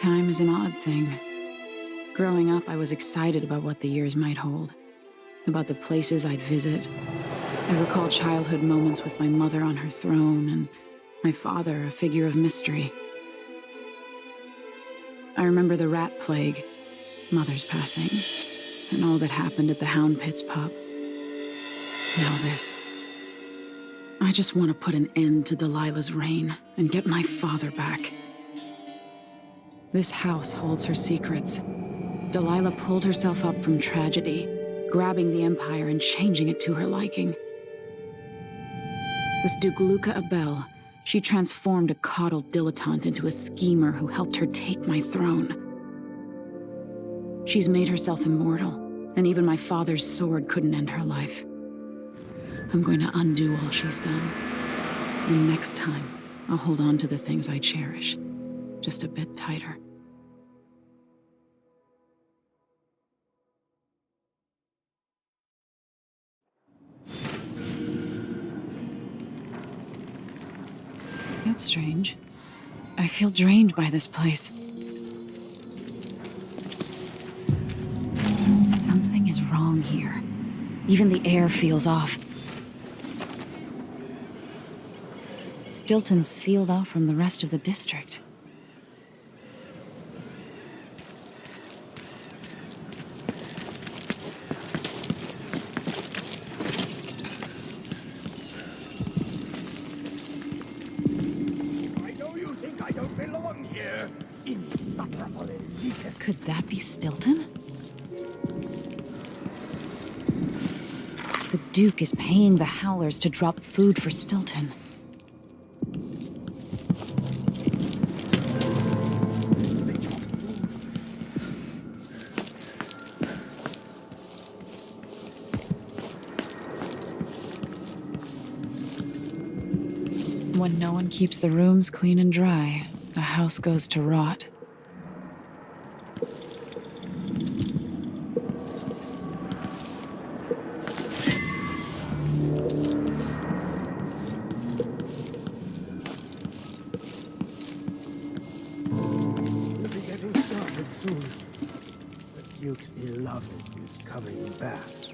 time is an odd thing. Growing up, I was excited about what the years might hold, about the places I'd visit. I recall childhood moments with my mother on her throne and my father, a figure of mystery. I remember the rat plague, Mother's passing, and all that happened at the Hound Pit's pub. Now this. I just want to put an end to Delilah's reign and get my father back. This house holds her secrets. Delilah pulled herself up from tragedy, grabbing the Empire and changing it to her liking. With Duke Luca Abel, she transformed a coddled dilettante into a schemer who helped her take my throne. She's made herself immortal, and even my father's sword couldn't end her life. I'm going to undo all she's done. And next time, I'll hold on to the things I cherish, just a bit tighter. That's strange. I feel drained by this place. Something is wrong here. Even the air feels off. Stilton's sealed off from the rest of the district. Could that be Stilton? The Duke is paying the Howlers to drop food for Stilton. When no one keeps the rooms clean and dry, a house goes to rot. Duke's beloved is covered in bats.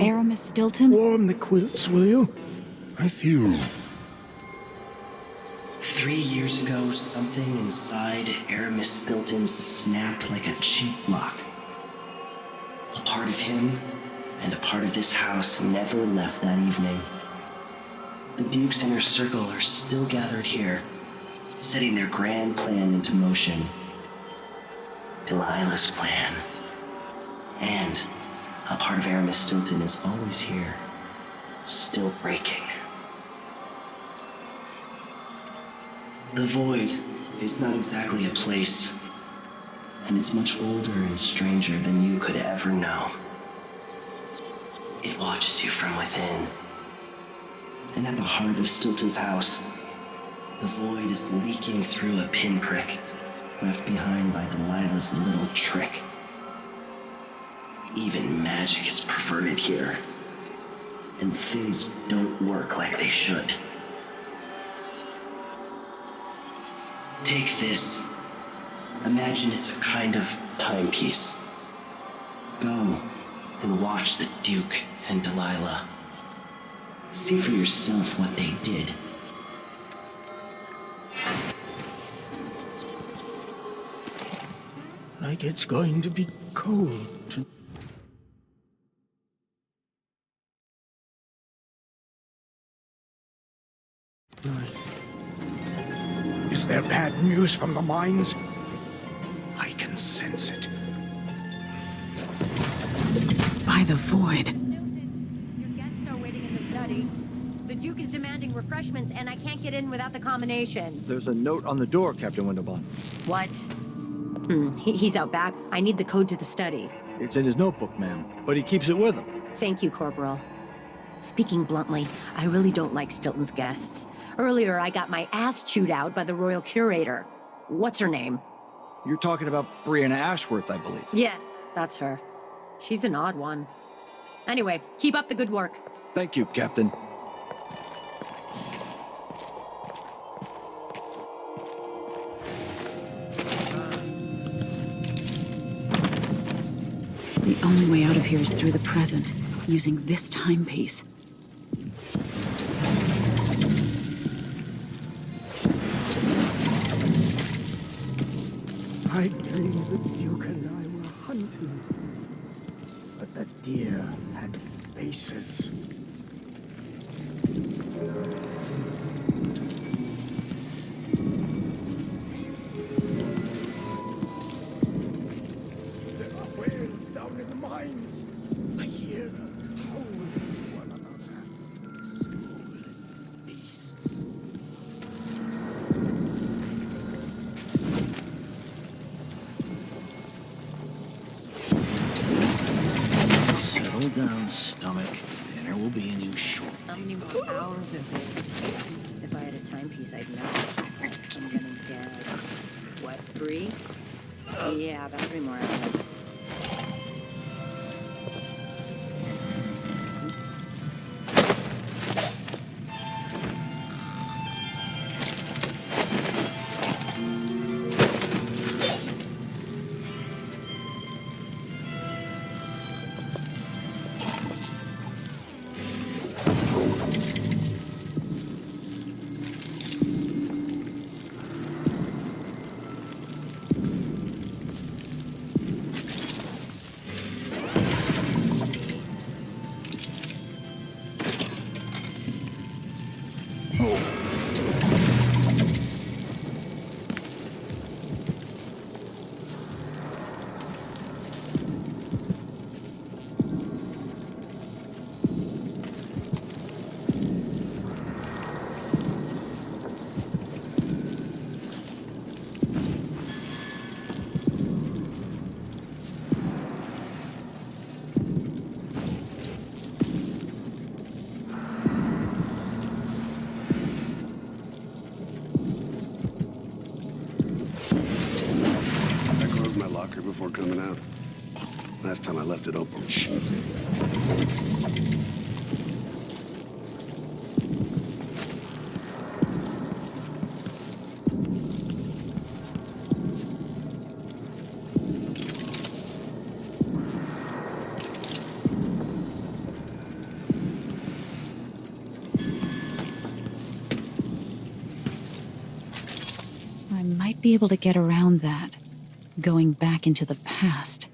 Aramis Stilton? Warm the quilts, will you? I feel... 3 years ago, something inside Aramis Stilton snapped like a cheap lock. A part of him and a part of this house never left that evening. The Duke's inner circle are still gathered here, setting their grand plan into motion. Delilah's plan. And a part of Aramis Stilton is always here, still breaking. The Void is not exactly a place, and it's much older and stranger than you could ever know. It watches you from within. And at the heart of Stilton's house, the Void is leaking through a pinprick left behind by Delilah's little trick. Even magic is perverted here, and things don't work like they should. Take this. Imagine it's a kind of timepiece. Go and watch the Duke and Delilah. See for yourself what they did. Like it's going to be cold tonight. Is there bad news from the mines? I can sense it. By the Void. Your guests are waiting in the study. The Duke is demanding refreshments, and I can't get in without the combination. There's a note on the door, Captain Windelbaum. What? He's out back. I need the code to the study. It's in his notebook, ma'am, but he keeps it with him. Thank you, Corporal. Speaking bluntly, I really don't like Stilton's guests. Earlier, I got my ass chewed out by the Royal Curator. What's her name? You're talking about Brianna Ashworth, I believe. Yes, that's her. She's an odd one. Anyway, keep up the good work. Thank you, Captain. The only way out of here is through the present, using this timepiece. I dreamed the Duke and I were hunting. But the deer had faces. There are whales down in the mines. I hear them howling one another. Small beasts. Settle down, stomach. Dinner will be in you shortly. How many more hours of this? If I had a timepiece, I'd know. I'm gonna guess. What, 3? Yeah, about 3 more hours. Before coming out. Last time I left it open. I might be able to get around that. Going back into the past.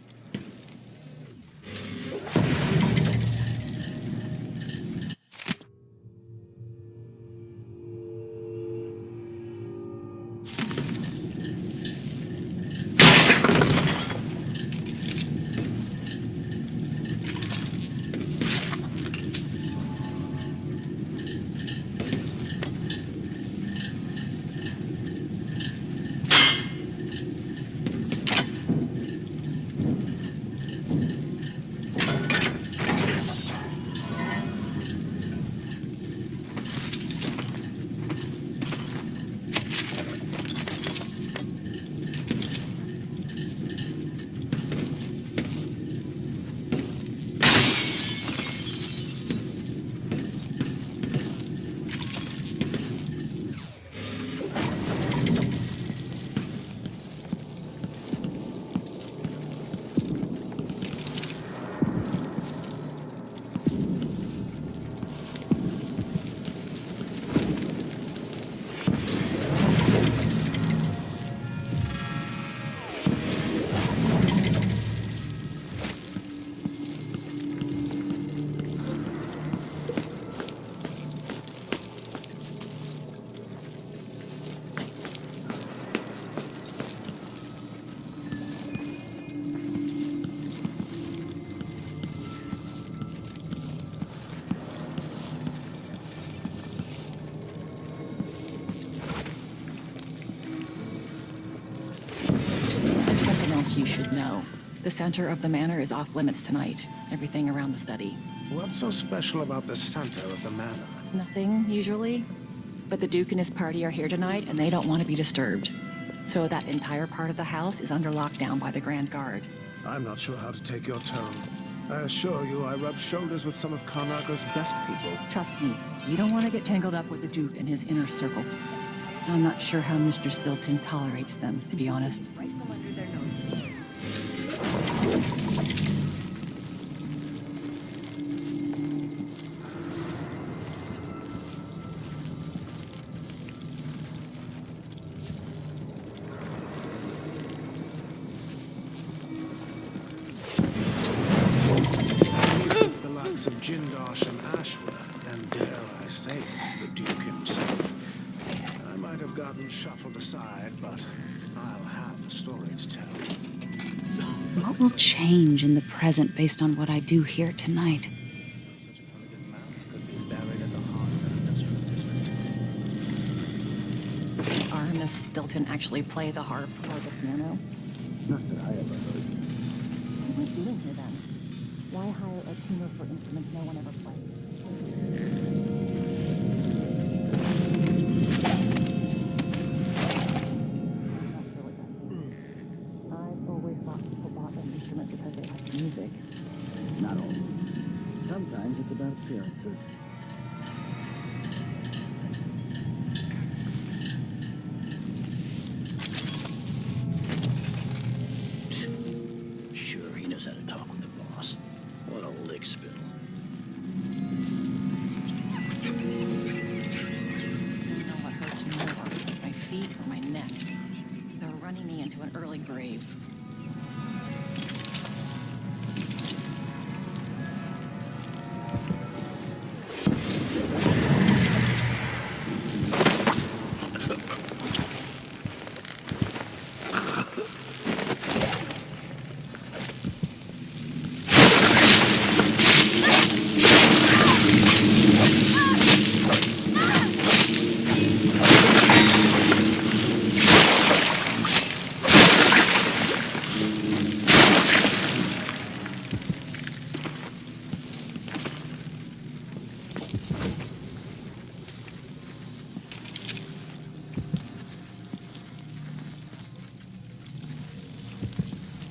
You should know. The center of the manor is off limits tonight. Everything around the study. What's so special about the center of the manor? Nothing, usually. But the Duke and his party are here tonight, and they don't want to be disturbed. So that entire part of the house is under lockdown by the Grand Guard. I'm not sure how to take your tone. I assure you, I rub shoulders with some of Karnaga's best people. Trust me, you don't want to get tangled up with the Duke and his inner circle. I'm not sure how Mr. Stilton tolerates them, to be honest. Right from under their noses. Since the likes of Jindosh and Ashworth, and dare I say it, the Duke himself, I might have gotten shuffled aside, but I'll have a story to tell. What will change in the present based on what I do here tonight? Such an elegant mouth could be buried at the heart of an industrial district. Does our Miss Stilton actually play the harp or the piano? Not that I ever heard. What am I doing here then? Why hire a tuner for instruments no one ever plays? I've always thought people bought an instrument because they like music. Not always. Sometimes it's about appearances. Sure, he knows how to talk with the boss. What a lick spill. I don't know what hurts more, my feet or my neck. They're running me into an early grave.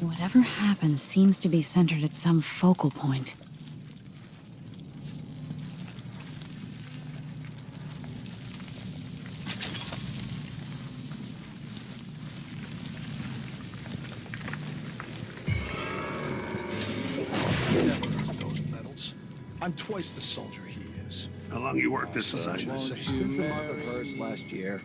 Whatever happens seems to be centered at some focal point. Those medals. I'm twice the soldier he is. How long you worked this Such a assignment? Since the month of hers last year.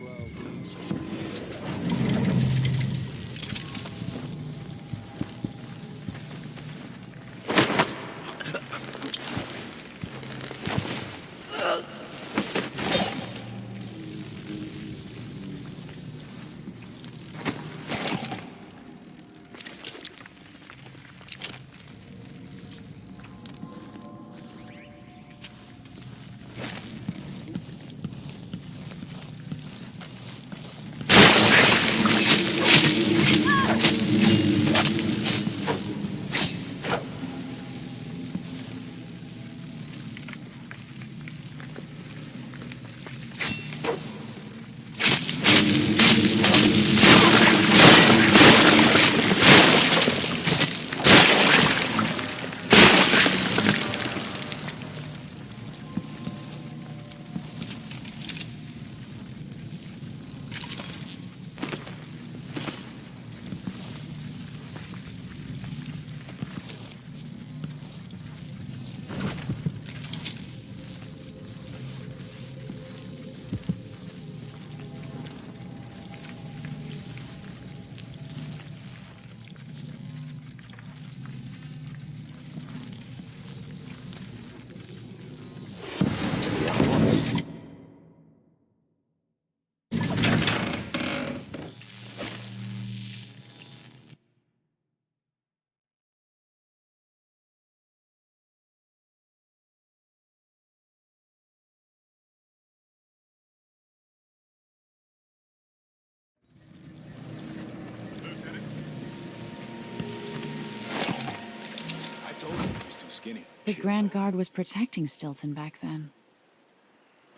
Skinny. The Grand Guard was protecting Stilton back then.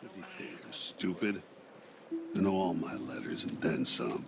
What do you think? I'm stupid? I know all my letters and then some.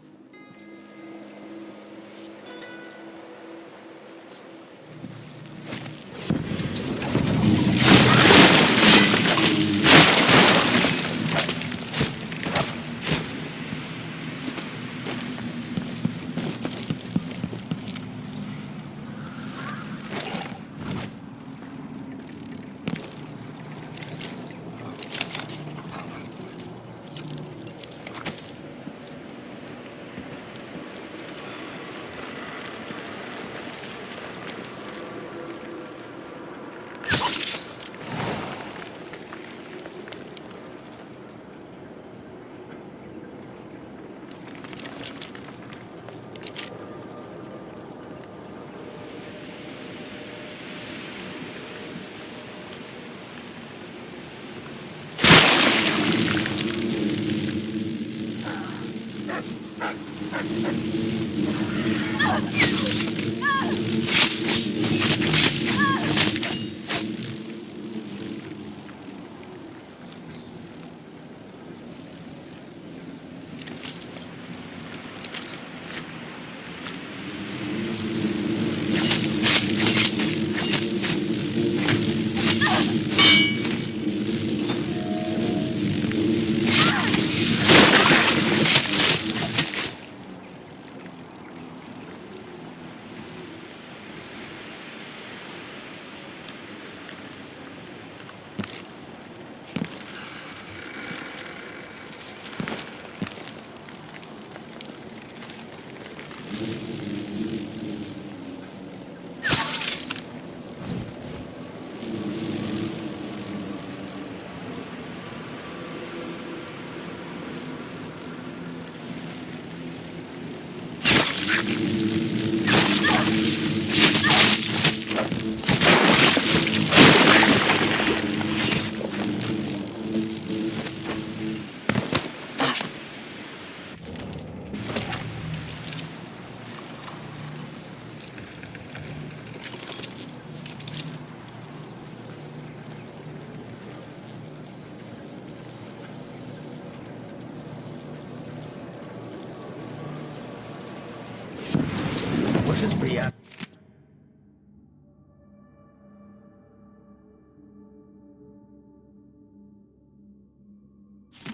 Princess Brienne.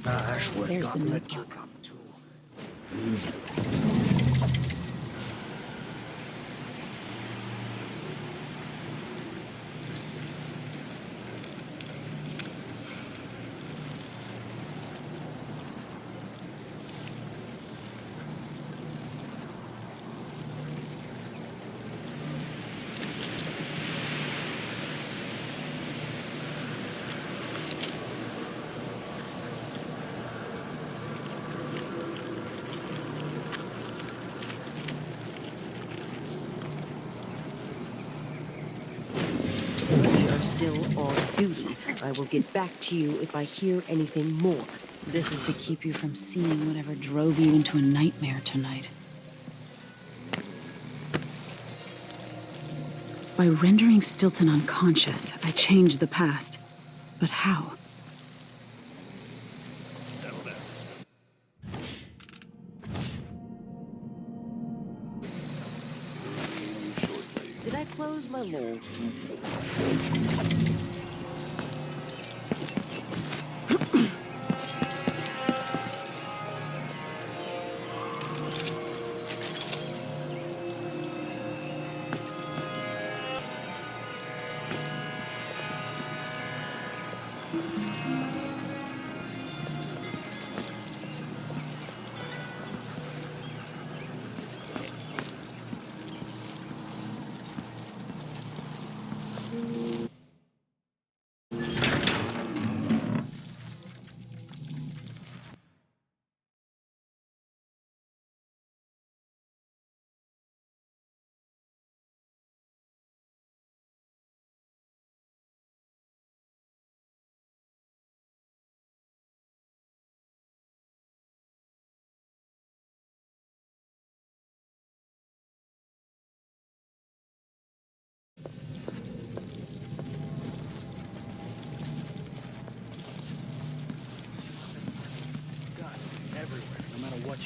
Ashworth There's the got let you notebook. come to. We are still on duty. I will get back to you if I hear anything more. This is to keep you from seeing whatever drove you into a nightmare tonight. By rendering Stilton unconscious, I changed the past. But how? Did I close my lore?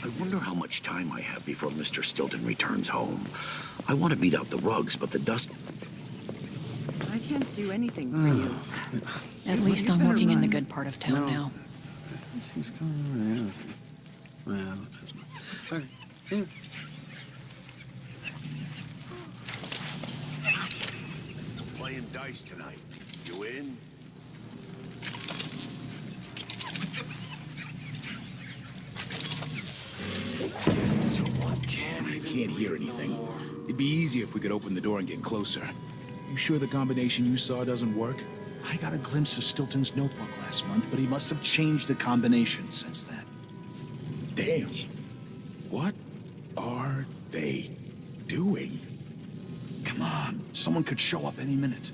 I wonder how much time I have before Mr. Stilton returns home. I want to beat out the rugs, but the dust... I can't do anything for you. At least I'm working in the good part of town now. She's coming around. Well, that's my... Okay. Here. Playing dice tonight. You in? I can't hear anything. It'd be easier if we could open the door and get closer. You sure the combination you saw doesn't work? I got a glimpse of Stilton's notebook last month, but he must have changed the combination since then. Damn. What are they doing? Come on, someone could show up any minute.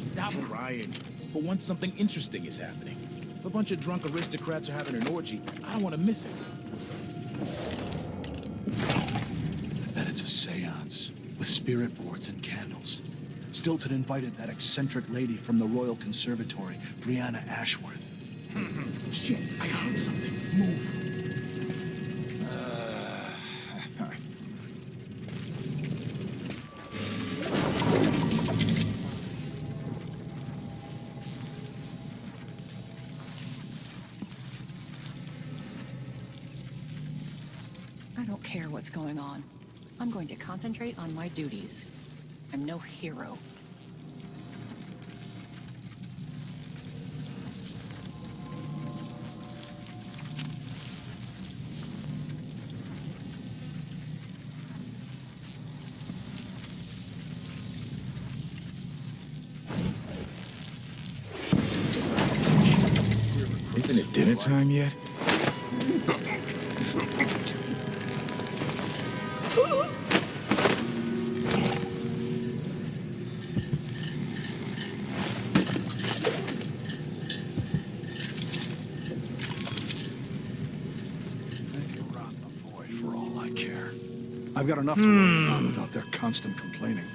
Stop crying. For once, something interesting is happening. If a bunch of drunk aristocrats are having an orgy, I don't want to miss it. I bet it's a seance with spirit boards and candles. Stilton invited that eccentric lady from the Royal Conservatory, Brianna Ashworth. Shit, I heard something. Move. I don't care what's going on. I'm going to concentrate on my duties. I'm no hero. Isn't it dinner time yet? I've got enough to worry about without their constant complaining.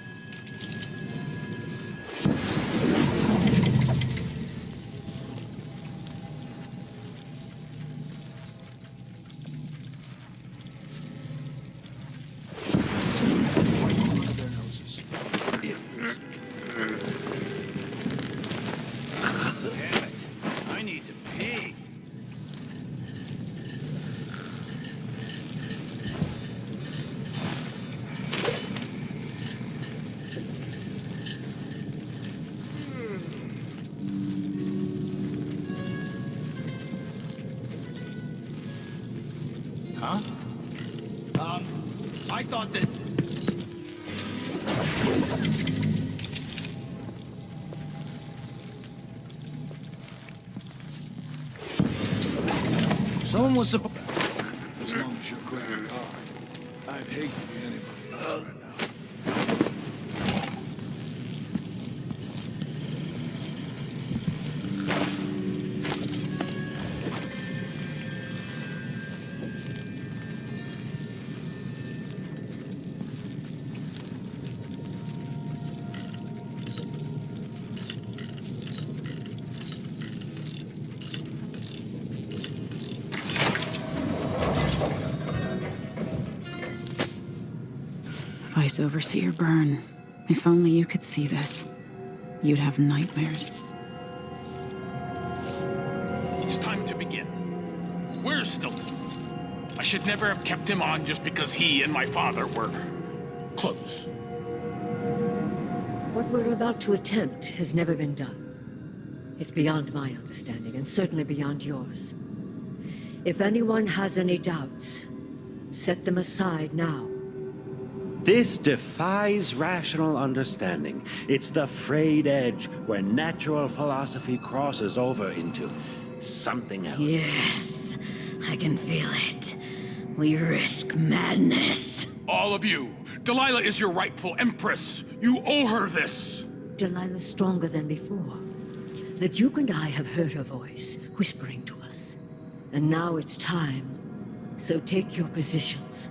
Huh? I thought that... Someone was supposed... As long as you're grabbing hard. I'd hate to be anybody else right now. Vice Overseer Byrne, if only you could see this. You'd have nightmares. It's time to begin. Where's Stilton? I should never have kept him on just because he and my father were... close. What we're about to attempt has never been done. It's beyond my understanding, and certainly beyond yours. If anyone has any doubts, set them aside now. This defies rational understanding. It's the frayed edge where natural philosophy crosses over into something else. Yes, I can feel it. We risk madness. All of you! Delilah is your rightful empress! You owe her this! Delilah's stronger than before. The Duke and I have heard her voice, whispering to us. And now it's time. So take your positions.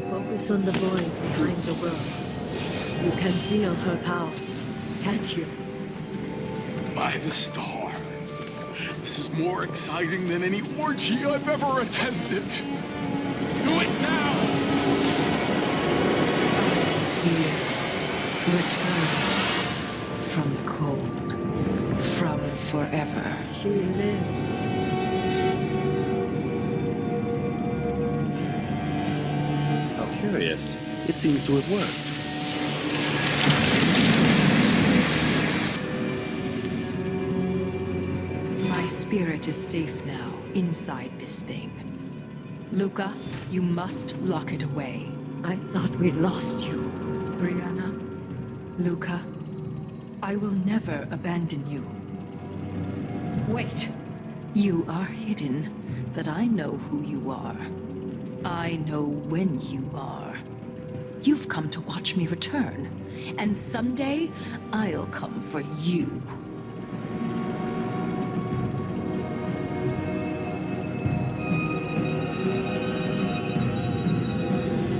Focus on the void behind the world. You can feel her power, can't you? By the stars. This is more exciting than any orgy I've ever attended. Do it now! Here, returned from the cold, from forever. She lives. How curious. It seems to have worked. My spirit is safe now, inside this thing. Luca, you must lock it away. I thought we'd lost you. Brianna, Luca, I will never abandon you. Wait. You are hidden, but I know who you are. I know when you are. You've come to watch me return, and someday I'll come for you.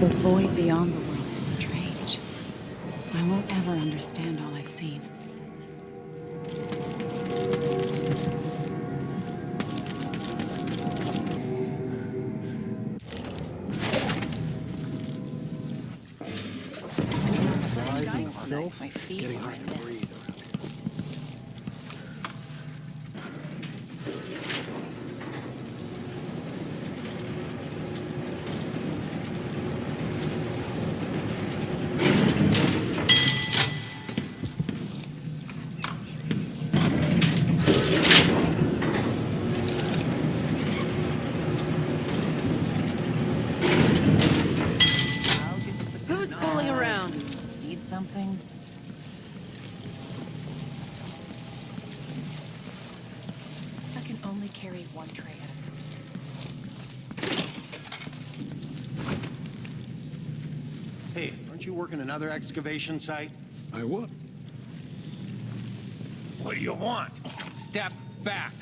The void beyond the world is strange. I won't ever understand all I've seen. Rising filth. It's getting hard to breathe. Who's fooling around? Need something? I can only carry one tray at a time. Hey, aren't you working another excavation site? I what? What do you want? Step back!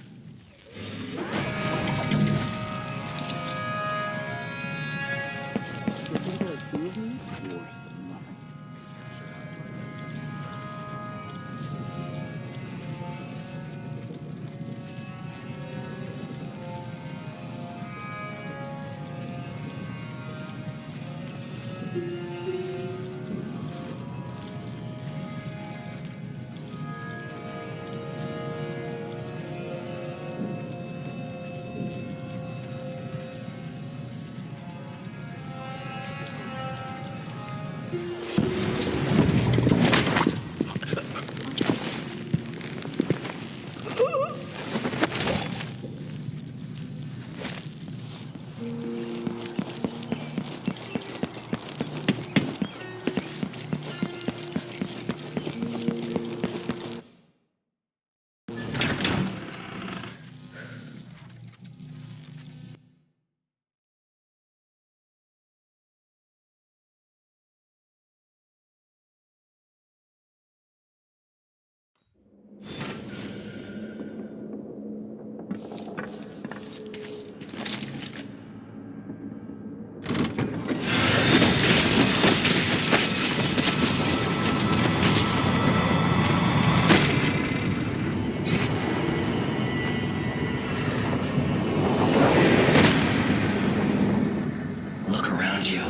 Look around you.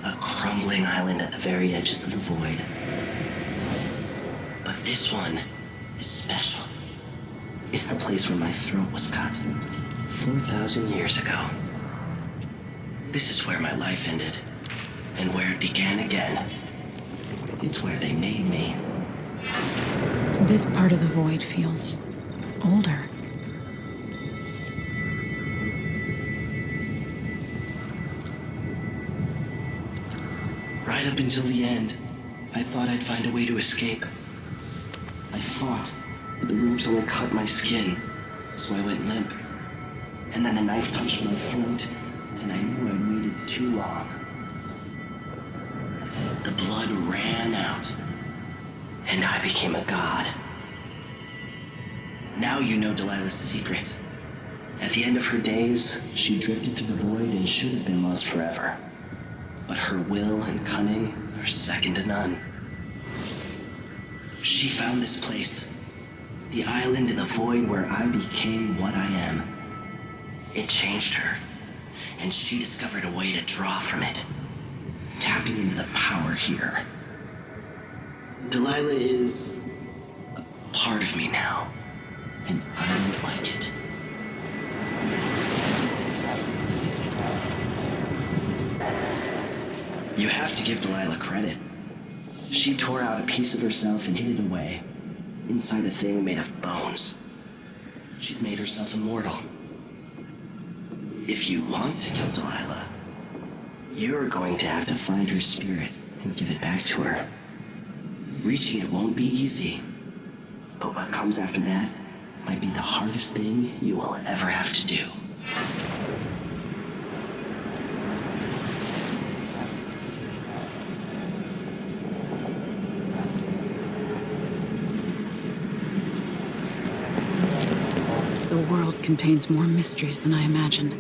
A crumbling island at the very edges of the void. But this one is special. It's the place where my throat was cut 4,000 years ago. This is where my life ended, and where it began again. It's where they made me. This part of the void feels older. Right up until the end, I thought I'd find a way to escape. I fought, but the rooms only cut my skin, so I went limp. And then the knife touched my throat, and I knew I'd waited too long. The blood ran out, and I became a god. Now you know Delilah's secret. At the end of her days, she drifted through the void and should have been lost forever. But her will and cunning are second to none. She found this place, the island in the void where I became what I am. It changed her, and she discovered a way to draw from it, tapping into the power here. Delilah is a part of me now, and I don't like it. You have to give Delilah credit. She tore out a piece of herself and hid it away, inside a thing made of bones. She's made herself immortal. If you want to kill Delilah, you're going to have to find her spirit and give it back to her. Reaching it won't be easy, but what comes after that might be the hardest thing you will ever have to do. The world contains more mysteries than I imagined.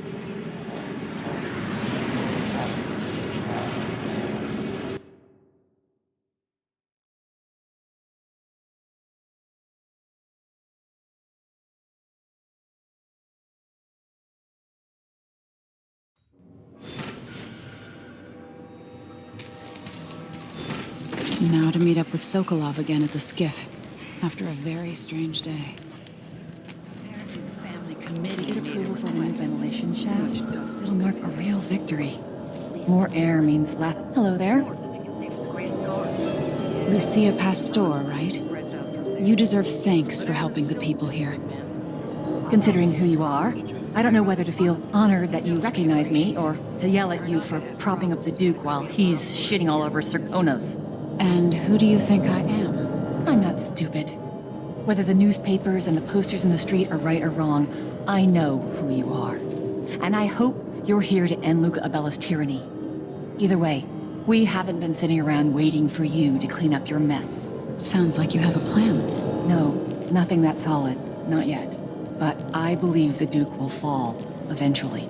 Now to meet up with Sokolov again at the skiff, after a very strange day. Get approval for the new ventilation shaft. It'll mark a real victory. More air means less. Hello there. Lucia Pastor, right? You deserve thanks for helping the people here. Considering who you are, I don't know whether to feel honored that you recognize me or to yell at you for propping up the Duke while he's shitting all over Serkonos. And who do you think I am? I'm not stupid. Whether the newspapers and the posters in the street are right or wrong, I know who you are. And I hope you're here to end Luca Abella's tyranny. Either way, we haven't been sitting around waiting for you to clean up your mess. Sounds like you have a plan. No, nothing that solid. Not yet. But I believe the Duke will fall, eventually.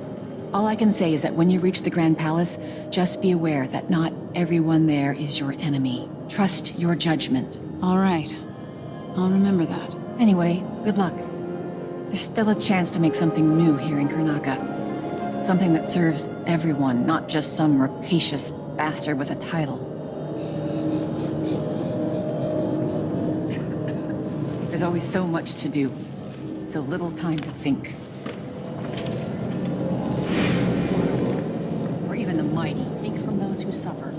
All I can say is that when you reach the Grand Palace, just be aware that not everyone there is your enemy. Trust your judgment. All right. I'll remember that. Anyway, good luck. There's still a chance to make something new here in Karnaca. Something that serves everyone, not just some rapacious bastard with a title. There's always so much to do. So little time to think. Or even the mighty take from those who suffer.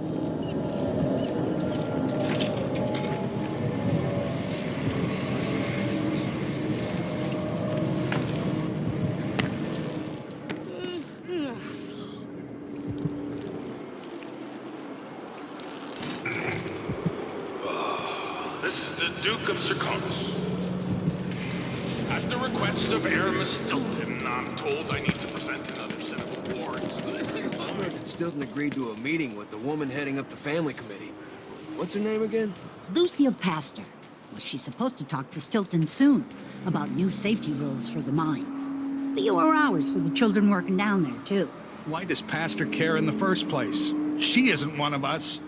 This is the Duke of Serkonos. At the request of Aramis Stilton, I'm told I need to present another set of awards. I heard that Stilton agreed to a meeting with the woman heading up the family committee. What's her name again? Lucia Pastor. Well, she's supposed to talk to Stilton soon. about new safety rules for the mines. Fewer hours for the children working down there, too. Why does Pastor care in the first place? She isn't one of us.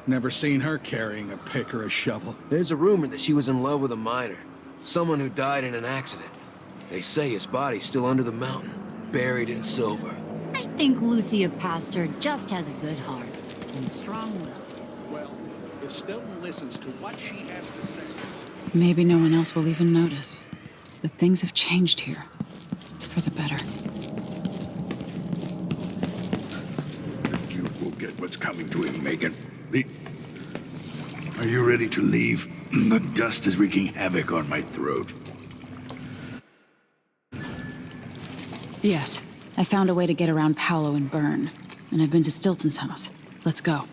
Never seen her carrying a pick or a shovel. There's a rumor that she was in love with a miner. Someone who died in an accident. They say his body's still under the mountain, buried in silver. I think Lucia Pastor just has a good heart and strong will. Well, if Stilton listens to what she has to say... Maybe no one else will even notice. But things have changed here. For the better. The Duke will get what's coming to him, Megan. Are you ready to leave? The dust is wreaking havoc on my throat. Yes. I found a way to get around Paolo and Byrne. And I've been to Stilton's house. Let's go.